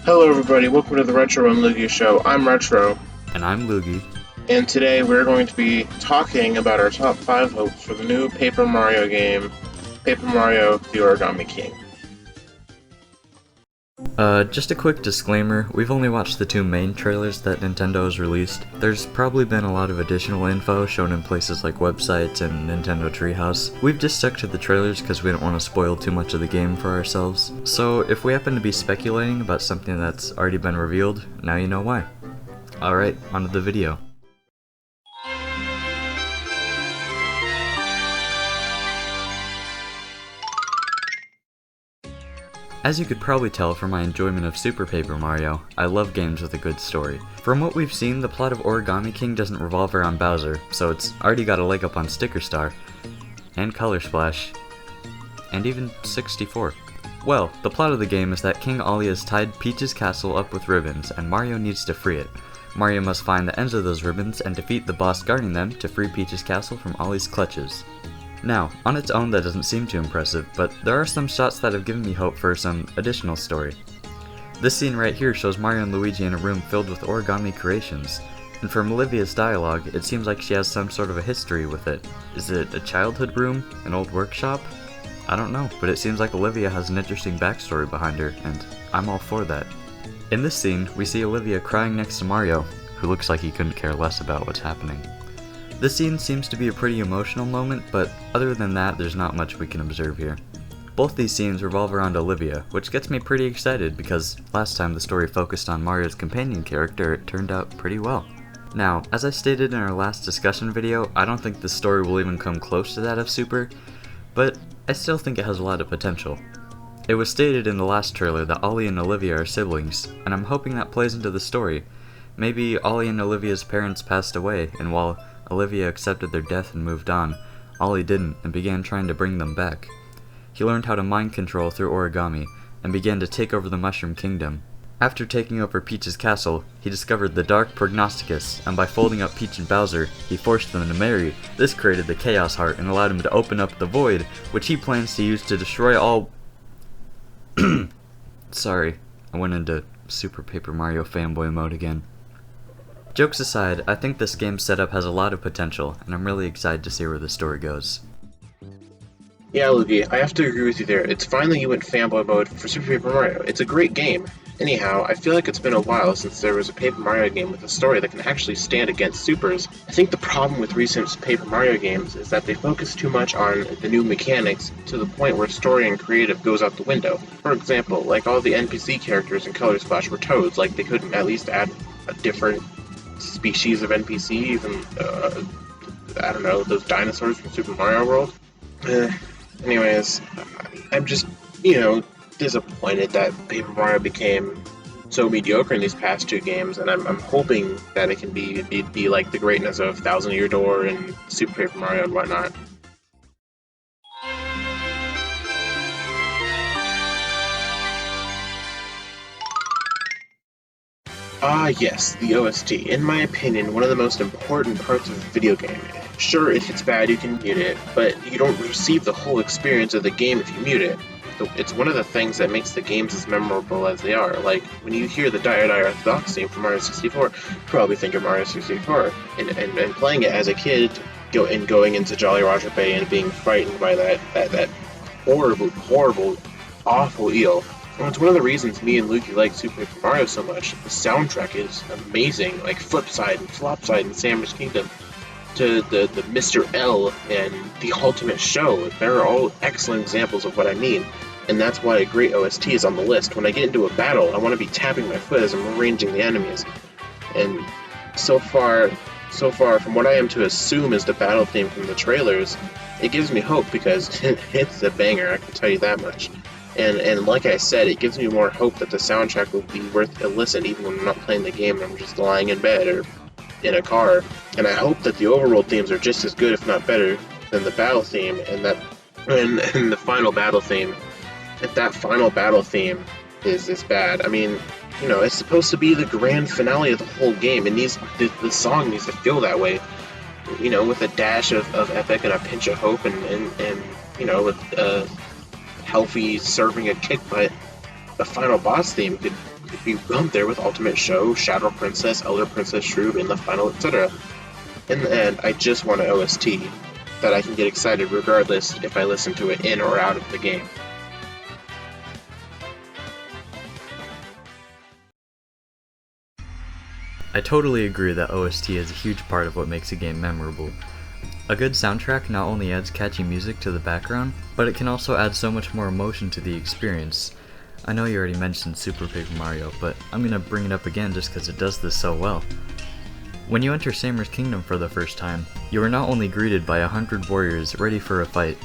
Hello everybody, welcome to the Retro and Lugia Show. I'm Retro, And I'm Loogie. and today we're going to be talking about our top 5 hopes for the new Paper Mario game, Paper Mario The Origami King. Just a quick disclaimer, we've only watched the two main trailers that Nintendo has released. There's probably been a lot of additional info shown in places like websites and Nintendo Treehouse. We've just stuck to the trailers because we don't want to spoil too much of the game for ourselves. So if we happen to be speculating about something that's already been revealed, now you know why. Alright, onto the video. As you could probably tell from my enjoyment of Super Paper Mario, I love games with a good story. From what we've seen, the plot of Origami King doesn't revolve around Bowser, so it's already got a leg up on Sticker Star, and Color Splash, and even 64. Well, the plot of the game is that King Ollie has tied Peach's castle up with ribbons, and Mario needs to free it. Mario must find the ends of those ribbons and defeat the boss guarding them to free Peach's castle from Ollie's clutches. Now, on its own that doesn't seem too impressive, but there are some shots that have given me hope for some additional story. This scene right here shows Mario and Luigi in a room filled with origami creations, and from Olivia's dialogue, it seems like she has some sort of a history with it. Is it a childhood room? An old workshop? I don't know, but it seems like Olivia has an interesting backstory behind her, and I'm all for that. In this scene, we see Olivia crying next to Mario, who looks like he couldn't care less about what's happening. This scene seems to be a pretty emotional moment, but other than that, there's not much we can observe here. Both these scenes revolve around Olivia, which gets me pretty excited because last time the story focused on Mario's companion character, it turned out pretty well. Now, as I stated in our last discussion video, I don't think the story will even come close to that of Super, but I still think it has a lot of potential. It was stated in the last trailer that Ollie and Olivia are siblings, and I'm hoping that plays into the story. Maybe Ollie and Olivia's parents passed away, and while Olivia accepted their death and moved on, Ollie didn't and began trying to bring them back. He learned how to mind control through origami and began to take over the Mushroom Kingdom. After taking over Peach's castle, he discovered the Dark Prognosticus, and by folding up Peach and Bowser, he forced them to marry. This created the Chaos Heart and allowed him to open up the Void, which he plans to use to destroy all... Sorry, I went into Super Paper Mario fanboy mode again. Jokes aside, I think this game's setup has a lot of potential, and I'm really excited to see where the story goes. Yeah, Luigi, I have to agree with you there. It's fine that you went fanboy mode for Super Paper Mario. It's a great game. Anyhow, I feel like it's been a while since there was a Paper Mario game with a story that can actually stand against Super's. I think the problem with recent Paper Mario games is that they focus too much on the new mechanics to the point where story and creative goes out the window. For example, like all the NPC characters in Color Splash were toads, like they couldn't at least add a different species of NPC, even, I don't know, those dinosaurs from Super Mario World. Anyways, I'm just, disappointed that Paper Mario became so mediocre in these past two games, and I'm hoping that it can be like the greatness of Thousand Year Door and Super Paper Mario and whatnot. Ah, yes, the OST. In my opinion, one of the most important parts of a video game. Sure, if it's bad, you can mute it, but you don't receive the whole experience of the game if you mute it. It's one of the things that makes the games as memorable as they are. Like, when you hear the Dire Dire Orthodox theme from Mario 64, you probably think of Mario 64. And playing it as a kid, going into Jolly Roger Bay and being frightened by that horrible, awful eel. Well, it's one of the reasons me and Lukey like Super Paper Mario so much. The soundtrack is amazing, like Flipside and Flopside and Samus Kingdom, to the Mr. L and the Ultimate Show. They're all excellent examples of what I mean, and that's why a great OST is on the list. When I get into a battle, I want to be tapping my foot as I'm arranging the enemies. And so far, from what I am to assume is the battle theme from the trailers, it gives me hope because it's a banger, I can tell you that much. And like I said, it gives me more hope that the soundtrack will be worth a listen even when I'm not playing the game and I'm just lying in bed or in a car. And I hope that the overworld themes are just as good, if not better, than the battle theme, and the final battle theme. If that final battle theme is bad, I mean, it's supposed to be the grand finale of the whole game. The song needs to feel that way, with a dash of epic and a pinch of hope, and with healthy serving a kick butt. The final boss theme could We went there with Ultimate Show, Shadow Princess, Elder Princess Shroob, and the final, etc. In the end, I just want an OST that I can get excited regardless if I listen to it in or out of the game. I totally agree that OST is a huge part of what makes a game memorable. A good soundtrack not only adds catchy music to the background, but it can also add so much more emotion to the experience. I know you already mentioned Super Paper Mario, but I'm gonna bring it up again just because it does this so well. When you enter Samur's Kingdom for the first time, you are not only greeted by 100 warriors ready for a fight,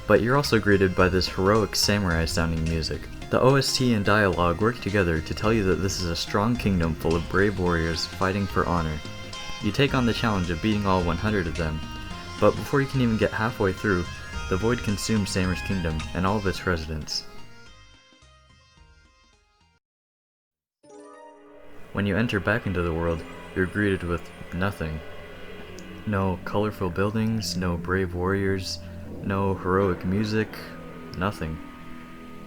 but you're also greeted by this heroic samurai sounding music. The OST and dialogue work together to tell you that this is a strong kingdom full of brave warriors fighting for honor. You take on the challenge of beating all 100 of them, but before you can even get halfway through, the void consumes Samur's Kingdom and all of its residents. When you enter back into the world, you're greeted with nothing. No colorful buildings, no brave warriors, no heroic music, nothing.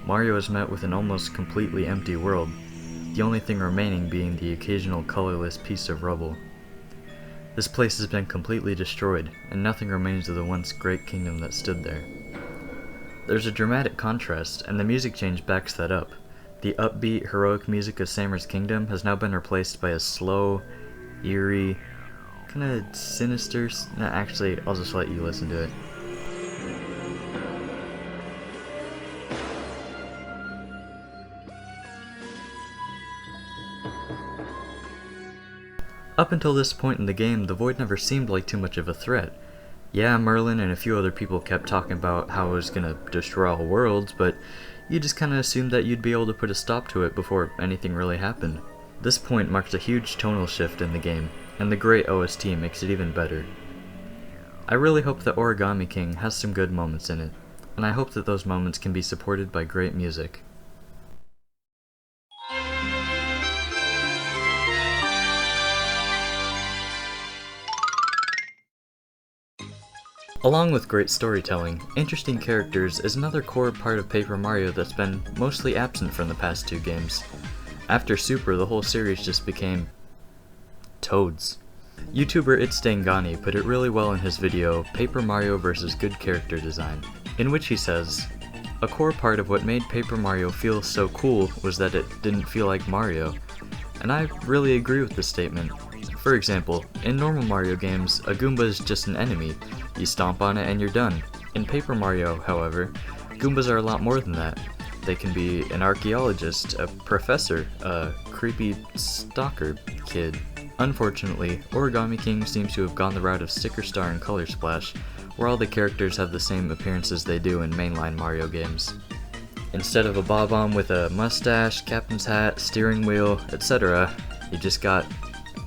Mario is met with an almost completely empty world, the only thing remaining being the occasional colorless piece of rubble. This place has been completely destroyed, and nothing remains of the once great kingdom that stood there. There's a dramatic contrast, and the music change backs that up. The upbeat, heroic music of Samur's Kingdom has now been replaced by a slow, eerie, kinda sinister... actually, I'll just let you listen to it. Up until this point in the game, the Void never seemed like too much of a threat. Yeah, Merlin and a few other people kept talking about how it was gonna destroy all worlds, but you just kinda assumed that you'd be able to put a stop to it before anything really happened. This point marks a huge tonal shift in the game, and the great OST makes it even better. I really hope that Origami King has some good moments in it, and I hope that those moments can be supported by great music. Along with great storytelling, interesting characters is another core part of Paper Mario that's been mostly absent from the past two games. After Super, the whole series just became... Toads. YouTuber Itstangani put it really well in his video, Paper Mario vs. Good Character Design, in which he says, "A core part of what made Paper Mario feel so cool was that it didn't feel like Mario." And I really agree with this statement. For example, in normal Mario games, a Goomba is just an enemy. You stomp on it and you're done. In Paper Mario, however, Goombas are a lot more than that. They can be an archaeologist, a professor, a creepy stalker kid. Unfortunately, Origami King seems to have gone the route of Sticker Star and Color Splash, where all the characters have the same appearances they do in mainline Mario games. Instead of a Bob-omb with a mustache, captain's hat, steering wheel, etc., you just got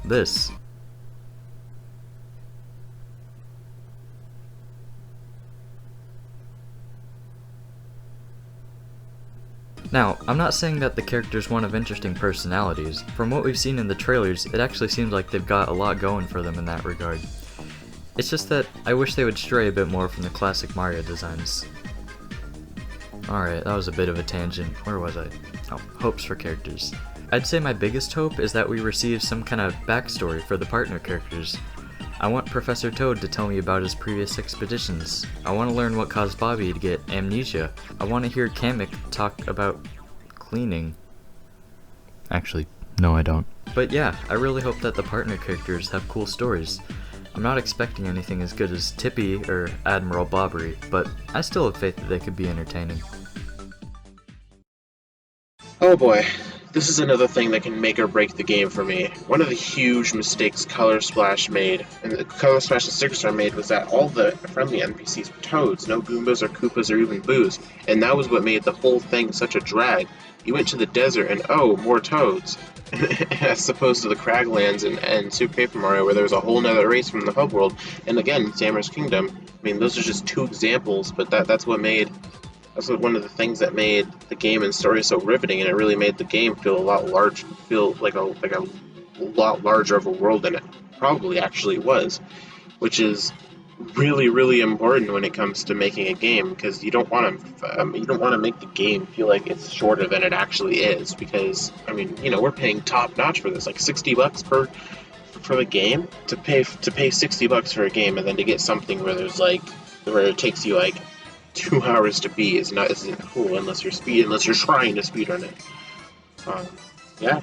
this. Now, I'm not saying that the characters won't have interesting personalities. From what we've seen in the trailers, it actually seems like they've got a lot going for them in that regard. It's just that I wish they would stray a bit more from the classic Mario designs. Alright, that was a bit of a tangent. Where was I? Oh, hopes for characters. I'd say my biggest hope is that we receive some kind of backstory for the partner characters. I want Professor Toad to tell me about his previous expeditions. I want to learn what caused Bobby to get amnesia. I want to hear Kamek talk about cleaning. Actually, no I don't. But yeah, I really hope that the partner characters have cool stories. I'm not expecting anything as good as Tippy or Admiral Bobbery, but I still have faith that they could be entertaining. Oh boy, this is another thing that can make or break the game for me. One of the huge mistakes Color Splash made, and the Color Splash and Sticker Star made, was that all the friendly NPCs were Toads, no Goombas or Koopas or even Boos, and that was what made the whole thing such a drag. You went to the desert and oh, more Toads. As opposed to the Craglands and Super Paper Mario, where there was a whole nother race from the hub world, and again, Samur's Kingdom. I mean, those are just two examples, but that's one of the things that made the game and story so riveting, and it really made the game feel like a lot larger of a world than it probably actually was, which is really important when it comes to making a game, because you don't want to make the game feel like it's shorter than it actually is, because I mean, we're paying top notch for this, like $60 for the game. To pay $60 for a game and then to get something where it takes you like 2 hours to beat isn't cool unless you're trying to speedrun it. Um, yeah.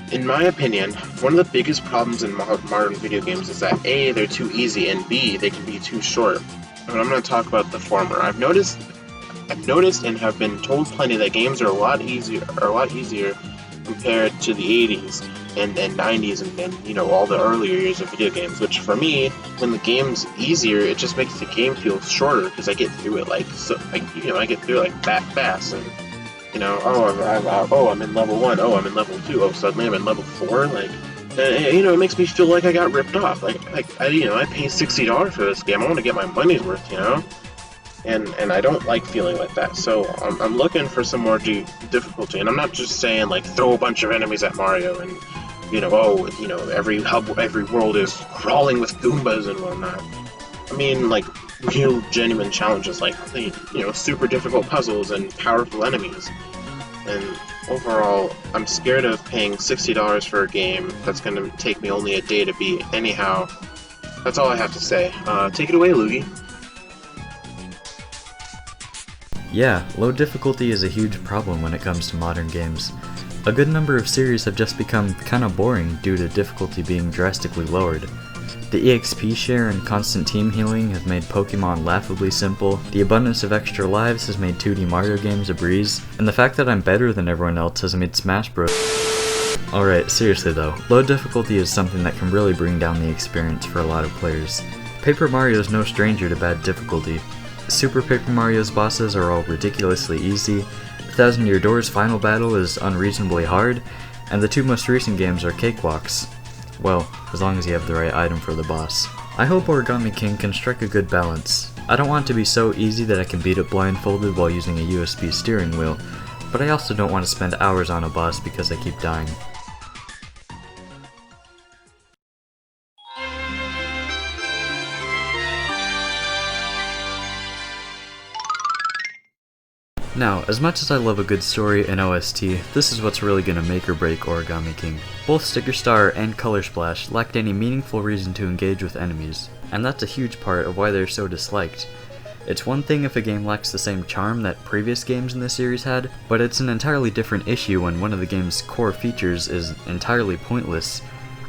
In my opinion, one of the biggest problems in modern video games is that A, they're too easy, and B, they can be too short. And I'm going to talk about the former. I've noticed and have been told plenty that games are a lot easier compared to the 80s and 90s and all the earlier years of video games. Which for me, when the game's easier, it just makes the game feel shorter because I get through it I get through it like that fast. And I'm in level 1, oh, I'm in level 2, oh, suddenly I'm in level 4, it makes me feel like I got ripped off, I paid $60 for this game, I want to get my money's worth. And I don't like feeling like that, so I'm looking for some more difficulty, and I'm not just saying, like, throw a bunch of enemies at Mario, and, every world is crawling with Goombas and whatnot. I mean, like, real genuine challenges, like, super difficult puzzles and powerful enemies. And overall, I'm scared of paying $60 for a game that's going to take me only a day to beat. Anyhow, that's all I have to say. Take it away, Loogie. Yeah, low difficulty is a huge problem when it comes to modern games. A good number of series have just become kinda boring due to difficulty being drastically lowered. The EXP share and constant team healing have made Pokemon laughably simple, the abundance of extra lives has made 2D Mario games a breeze, and the fact that I'm better than everyone else has made Smash Bros. Alright, seriously though, low difficulty is something that can really bring down the experience for a lot of players. Paper Mario is no stranger to bad difficulty. Super Paper Mario's bosses are all ridiculously easy, Thousand Year Door's final battle is unreasonably hard, and the two most recent games are cakewalks. Well, as long as you have the right item for the boss. I hope Origami King can strike a good balance. I don't want it to be so easy that I can beat it blindfolded while using a USB steering wheel, but I also don't want to spend hours on a boss because I keep dying. Now, as much as I love a good story and OST, this is what's really gonna make or break Origami King. Both Sticker Star and Color Splash lacked any meaningful reason to engage with enemies, and that's a huge part of why they're so disliked. It's one thing if a game lacks the same charm that previous games in the series had, but it's an entirely different issue when one of the game's core features is entirely pointless.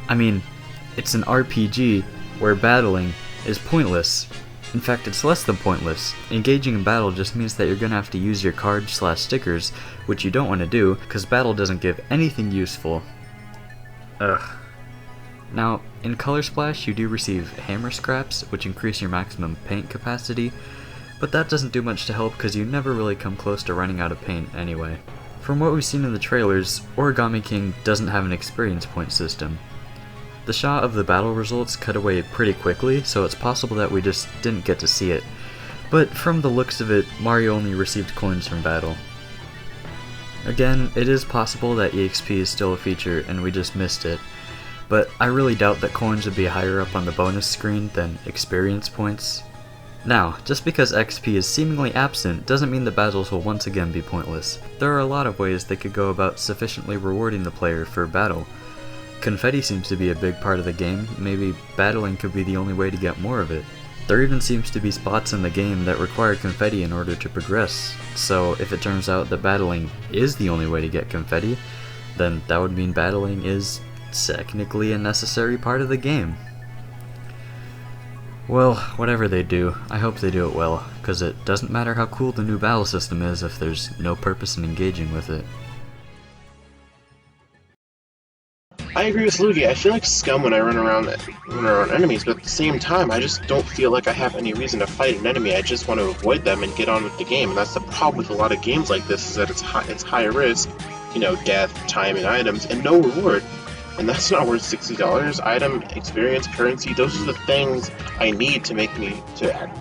I mean, it's an RPG where battling is pointless. In fact, it's less than pointless. Engaging in battle just means that you're gonna have to use your cards/stickers, which you don't want to do, because battle doesn't give anything useful. Ugh. Now, in Color Splash you do receive hammer scraps, which increase your maximum paint capacity, but that doesn't do much to help because you never really come close to running out of paint anyway. From what we've seen in the trailers, Origami King doesn't have an experience point system. The shot of the battle results cut away pretty quickly, so it's possible that we just didn't get to see it. But from the looks of it, Mario only received coins from battle. Again, it is possible that EXP is still a feature and we just missed it, but I really doubt that coins would be higher up on the bonus screen than experience points. Now, just because XP is seemingly absent doesn't mean the battles will once again be pointless. There are a lot of ways they could go about sufficiently rewarding the player for battle. Confetti seems to be a big part of the game, maybe battling could be the only way to get more of it. There even seems to be spots in the game that require confetti in order to progress, so if it turns out that battling is the only way to get confetti, then that would mean battling is technically a necessary part of the game. Well, whatever they do, I hope they do it well, because it doesn't matter how cool the new battle system is if there's no purpose in engaging with it. I agree with Luigi. I feel like scum when I run around enemies, but at the same time, I just don't feel like I have any reason to fight an enemy. I just want to avoid them and get on with the game. And that's the problem with a lot of games like this, is that it's high risk, death, time, and items, and no reward. and that's not worth $60. Item, experience, currency, those are the things I need to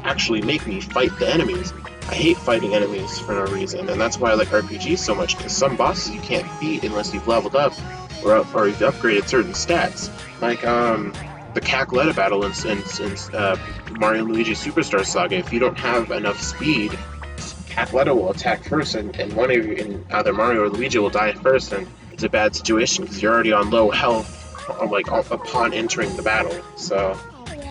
actually make me fight the enemies. I hate fighting enemies for no reason, and that's why I like RPGs so much, because some bosses you can't beat unless you've leveled up or you've upgraded certain stats. Like, the Cackletta battle in Mario and Luigi Superstar Saga. If you don't have enough speed, Cackletta will attack first, and one of you, in either Mario or Luigi, will die first, and it's a bad situation because you're already on low health, like upon entering the battle. So,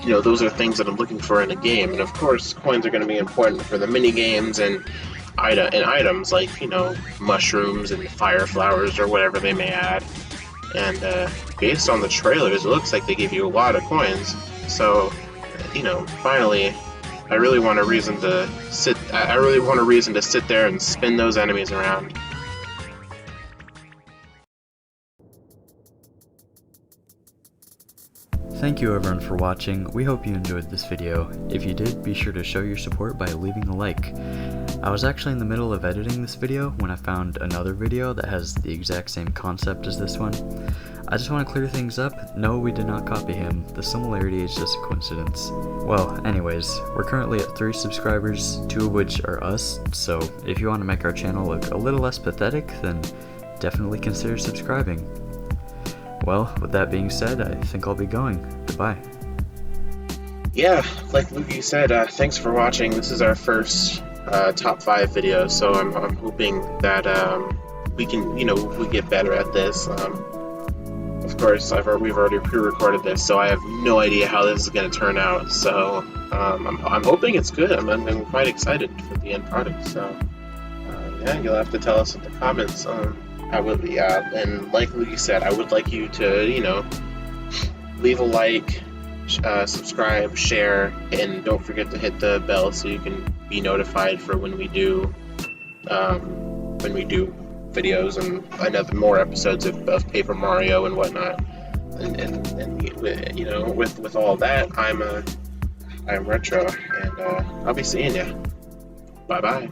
those are things that I'm looking for in a game, and of course, coins are going to be important for the mini games and items like mushrooms and fire flowers or whatever they may add. And based on the trailers, it looks like they give you a lot of coins. So, finally, I really want a reason to sit. I really want a reason to sit there and spin those enemies around. Thank you everyone for watching. We hope you enjoyed this video. If you did, be sure to show your support by leaving a like. I was actually in the middle of editing this video when I found another video that has the exact same concept as this one. I just want to clear things up. No, we did not copy him. The similarity is just a coincidence. Well, anyways, we're currently at 3 subscribers, 2 of which are us, so if you want to make our channel look a little less pathetic, then definitely consider subscribing. Well, with that being said, I think I'll be going. Goodbye. Yeah, like Luigi said, thanks for watching. This is our first top 5 video, so I'm hoping that we can, we get better at this. Of course, we've already pre-recorded this, so I have no idea how this is going to turn out. So I'm hoping it's good. I'm quite excited for the end product. So yeah, you'll have to tell us in the comments. And like Luigi said, I would like you to, leave a like, subscribe, share, and don't forget to hit the bell so you can be notified for when we do videos and more episodes of Paper Mario and whatnot. And with all that, I'm Retro, and I'll be seeing you. Bye bye.